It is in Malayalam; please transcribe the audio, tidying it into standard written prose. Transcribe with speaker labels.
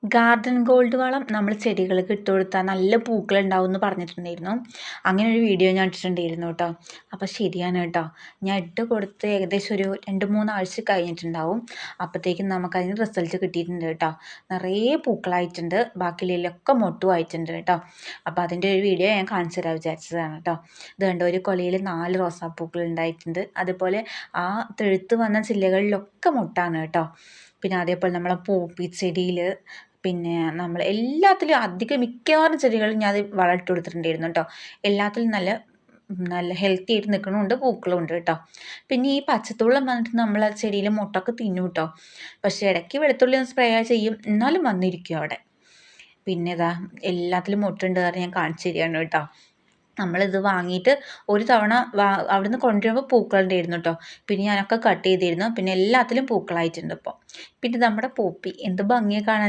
Speaker 1: ഗാർഡൻ ഗോൾഡ് വളം നമ്മൾ ചെടികൾക്ക് ഇട്ട് കൊടുത്താൽ നല്ല പൂക്കളുണ്ടാവും എന്ന് പറഞ്ഞിട്ടുണ്ടായിരുന്നു. അങ്ങനെ ഒരു വീഡിയോ ഞാൻ ഇട്ടിട്ടുണ്ടായിരുന്നു കേട്ടോ. അപ്പോൾ ശരിയാണ് കേട്ടോ. ഞാൻ ഇട്ട് കൊടുത്ത് ഏകദേശം ഒരു 2-3 ആഴ്ച കഴിഞ്ഞിട്ടുണ്ടാവും. അപ്പോഴത്തേക്കും നമുക്കതിന് റിസൾട്ട് കിട്ടിയിട്ടുണ്ട് കേട്ടോ. നിറയെ പൂക്കളായിട്ടുണ്ട്, ബാക്കിയുള്ളതിലൊക്കെ മൊട്ടും ആയിട്ടുണ്ട് കേട്ടോ. അപ്പോൾ അതിൻ്റെ ഒരു വീഡിയോ ഞാൻ കാണിച്ചു തരാൻ വിചാരിച്ചതാണ് കേട്ടോ. ഇത് കണ്ടോ, ഒരു കൊലയിൽ 4 റോസാപ്പൂക്കൾ ഉണ്ടായിട്ടുണ്ട്. അതുപോലെ ആ തെഴുത്ത് വന്ന ചില്ലകളിലൊക്കെ മൊട്ടാണ് കേട്ടോ. പിന്നെ അതേപോലെ നമ്മളെ പോപ്പി ചെടിയിൽ, പിന്നെ നമ്മൾ എല്ലാത്തിലും അധികം മിക്കവാറും ചെടികളും ഞാൻ അത് വളം ഇട്ട് കൊടുത്തിട്ടുണ്ടായിരുന്നു കേട്ടോ. എല്ലാത്തിലും നല്ല നല്ല ഹെൽത്തി ആയിട്ട് നിൽക്കണമുണ്ട്, പൂക്കളും ഉണ്ട് കേട്ടോ. പിന്നെ ഈ പച്ചത്തുള്ളം വന്നിട്ട് നമ്മൾ ആ ചെടിയിൽ മുട്ടൊക്കെ തിന്നും കേട്ടോ. പക്ഷേ ഇടയ്ക്ക് വെളുത്തുള്ളി ഒന്ന് സ്പ്രേ ചെയ്യും, എന്നാലും വന്നിരിക്കും അവിടെ. പിന്നെ ഇതാ എല്ലാത്തിലും മുട്ടുണ്ട് കാരണം ഞാൻ കാണിച്ചു തരികയാണ് കേട്ടോ. നമ്മളിത് വാങ്ങിയിട്ട് ഒരു തവണ അവിടുന്ന് കൊണ്ടുവരുമ്പോൾ പൂക്കളുണ്ടായിരുന്നു കേട്ടോ. പിന്നെ ഞാനൊക്കെ കട്ട് ചെയ്തിരുന്നു. പിന്നെ എല്ലാത്തിലും പൂക്കളായിട്ടുണ്ട് ഇപ്പോൾ. പിന്നെ നമ്മുടെ പോപ്പി എന്ത് ഭംഗിയെ കാണാൻ.